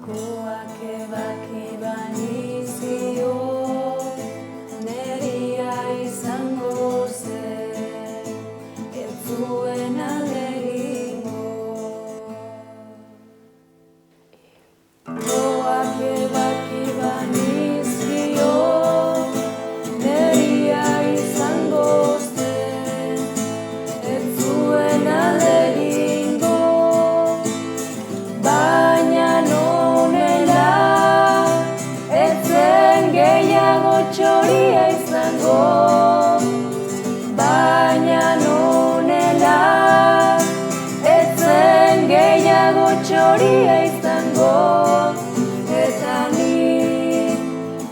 Goak ebaki banizio, neria izango zen, ez zuen alde egingo. Goak ebaki banizio, neria izango zen, ez zuen alde egingo. Baina nonela, ez zen gehiago txoria izango. Baina nonela, ez zen gehiago txoria izango. Eta ni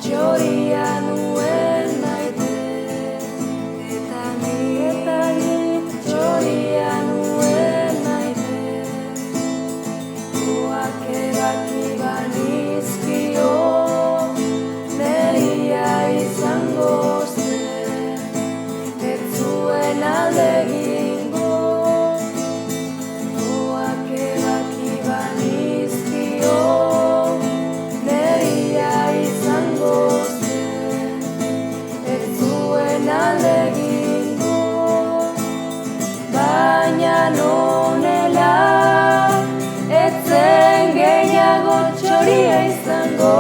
txoria nuen maite. Eta ni txoria nuen maite. Goak ebaki banizkio, neria izango zen, ez zuen alde egingo. Goak ebaki banizkio, neria izango zen, ez zuen alde egingo. Baina nonela, ez zen gehiago txoria izango.